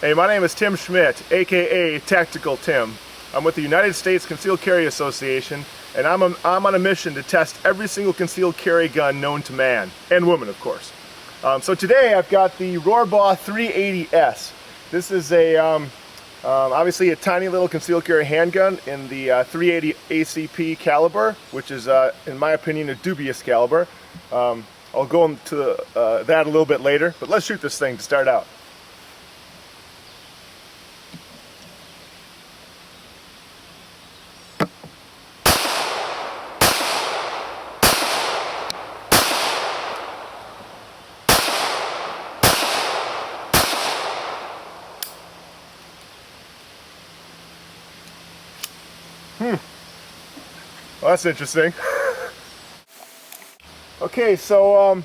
Hey, my name is Tim Schmidt, aka Tactical Tim. I'm with the United States Concealed Carry Association, and I'm on a mission to test every single concealed carry gun known to man, and woman of course. So today I've got the Rohrbaugh 380s. This is obviously a tiny little concealed carry handgun in the 380 ACP caliber, which is, in my opinion, a dubious caliber. I'll go into that a little bit later, but let's shoot this thing to start out. Well, that's interesting. Okay, so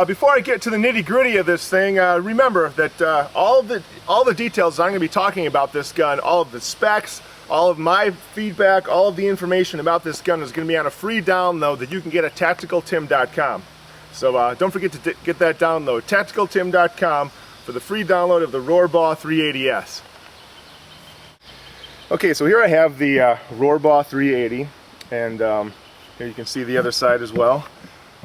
before I get to the nitty-gritty of this thing, remember that all the details I'm going to be talking about this gun, all of the specs, all of my feedback, all of the information about this gun is going to be on a free download that you can get at tacticaltim.com. So don't forget to get that download, tacticaltim.com, for the free download of the Rohrbaugh 380s. Okay, so here I have the Rohrbaugh 380, and here you can see the other side as well.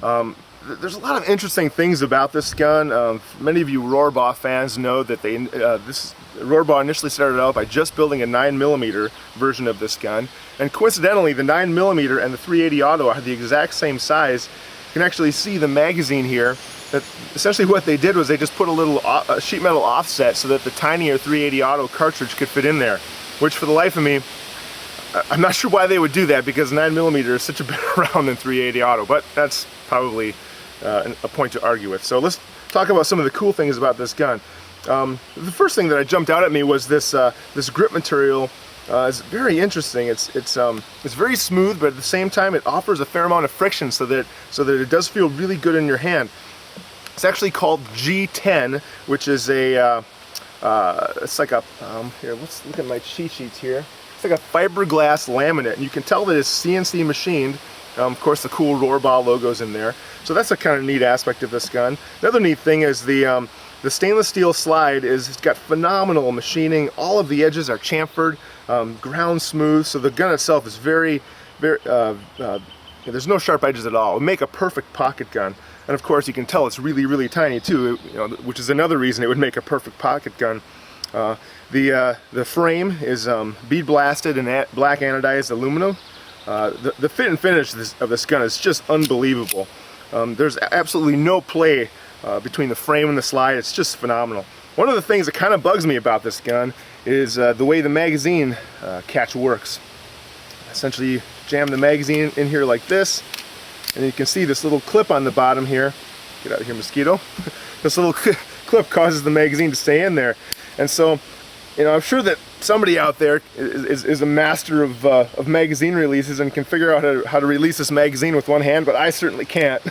There's a lot of interesting things about this gun. Many of you Rohrbaugh fans know that Rohrbaugh initially started out by just building a 9mm version of this gun, and coincidentally the 9mm and the 380 Auto are the exact same size. You can actually see the magazine here. That essentially what they did was they just put a little sheet metal offset so that the tinier 380 Auto cartridge could fit in there, which for the life of me, I'm not sure why they would do that, because 9mm is such a better round than 380 Auto, but that's probably a point to argue with. So let's talk about some of the cool things about this gun. The first thing that jumped out at me was this grip material. It's very interesting. It's very smooth, but at the same time it offers a fair amount of friction so that it does feel really good in your hand. It's actually called G10, which is it's like a here, let's look at my cheat sheets here. It's like a fiberglass laminate, and you can tell that it's CNC machined. Of course, the cool Rohrbaugh logo's in there, so that's a kind of neat aspect of this gun. Another neat thing is the stainless steel slide it's got phenomenal machining. All of the edges are chamfered, ground smooth, so the gun itself is very there's no sharp edges at all. It would make a perfect pocket gun. And of course you can tell it's really, really tiny too, which is another reason it would make a perfect pocket gun. The frame is bead blasted in black anodized aluminum. The fit and finish of this gun is just unbelievable. There's absolutely no play between the frame and the slide. It's just phenomenal. One of the things that kind of bugs me about this gun is the way the magazine catch works. Essentially you jam the magazine in here like this, and you can see this little clip on the bottom here. Get out of here, mosquito. This little clip causes the magazine to stay in there. And so, I'm sure that somebody out there is a master of magazine releases and can figure out how to release this magazine with one hand, but I certainly can't.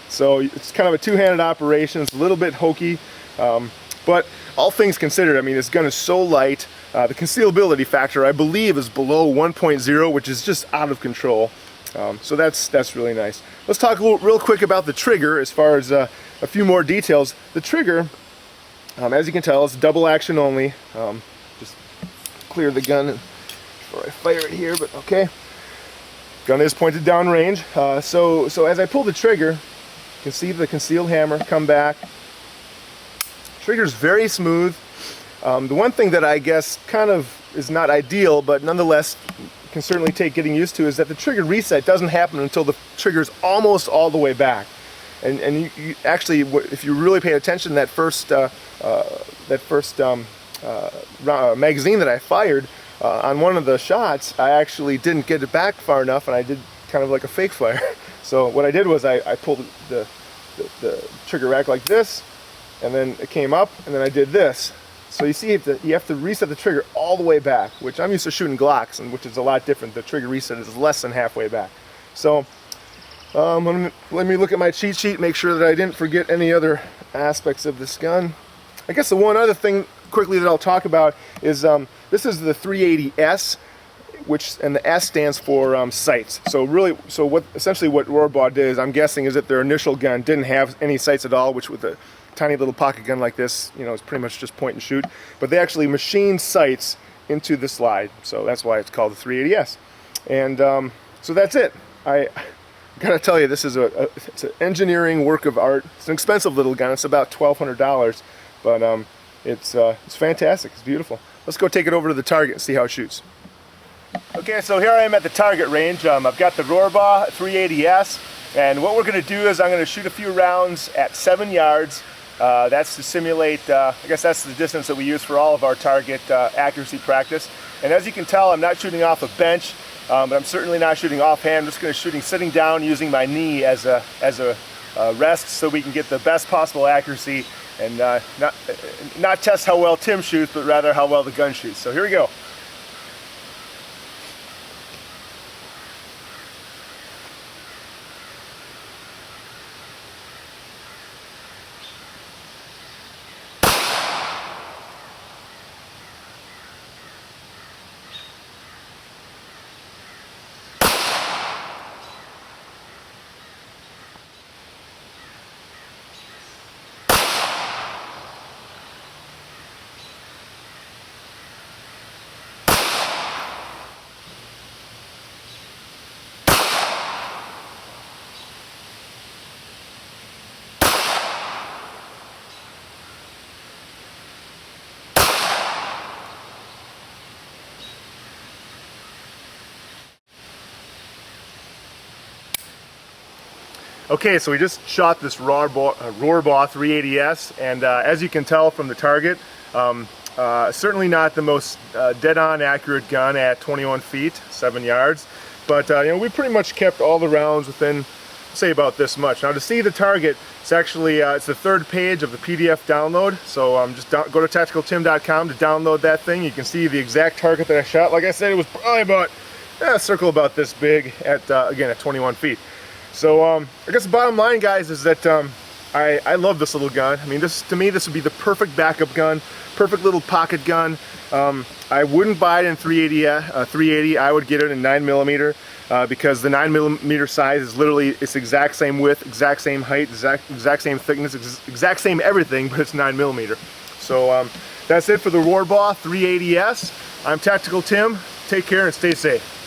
So it's kind of a two-handed operation. It's a little bit hokey, but all things considered, I mean, this gun is so light. The concealability factor, I believe, is below 1.0, which is just out of control. So that's really nice. Let's talk real quick about the trigger as far as a few more details. The trigger, as you can tell, is double action only. Just clear the gun before I fire it here, but okay. Gun is pointed down range. So as I pull the trigger, you can see the concealed hammer come back. Trigger's very smooth. The one thing that I guess kind of is not ideal, but nonetheless can certainly take getting used to, is that the trigger reset doesn't happen until the trigger's almost all the way back. And you actually, if you really pay attention, that first magazine that I fired on one of the shots, I actually didn't get it back far enough, and I did kind of like a fake fire. So what I did was I pulled the trigger back like this, and then it came up, and then I did this. So you see, you have to reset the trigger all the way back, which I'm used to shooting Glocks, and which is a lot different. The trigger reset is less than halfway back. So let me look at my cheat sheet, make sure that I didn't forget any other aspects of this gun. I guess the one other thing quickly that I'll talk about is this is the 380s, and the S stands for sights. So essentially what Rohrbaugh did is, I'm guessing, is that their initial gun didn't have any sights at all, which with the tiny little pocket gun like this, you know, is pretty much just point and shoot. But they actually machine sights into the slide, so that's why it's called the 380s. And so that's it. I gotta tell you, this is it's an engineering work of art. It's an expensive little gun. It's about $1,200, but it's fantastic. It's beautiful. Let's go take it over to the target and see how it shoots. Okay, so here I am at the target range. I've got the Rohrbaugh 380s, and what we're going to do is I'm going to shoot a few rounds at 7 yards. That's to simulate, I guess that's the distance that we use for all of our target accuracy practice. And as you can tell, I'm not shooting off a bench, but I'm certainly not shooting offhand. I'm just going to shooting sitting down, using my knee as a rest, so we can get the best possible accuracy and not test how well Tim shoots, but rather how well the gun shoots. So here we go. Okay, so we just shot this Rohrbaugh 380s, and as you can tell from the target, certainly not the most dead-on accurate gun at 21 feet, 7 yards, but you know, we pretty much kept all the rounds within, say, about this much. Now, to see the target, it's actually it's the third page of the PDF download, so just go to tacticaltim.com to download that thing. You can see the exact target that I shot. Like I said, it was probably about a circle about this big at again at 21 feet. So I guess the bottom line, guys, is that I love this little gun. I mean, to me, this would be the perfect backup gun, perfect little pocket gun. I wouldn't buy it in 380. I would get it in 9mm because the 9mm size is literally, it's the exact same width, exact same height, exact same thickness, exact same everything, but it's 9mm. So that's it for the Rohrbaugh 380s. I'm Tactical Tim. Take care and stay safe.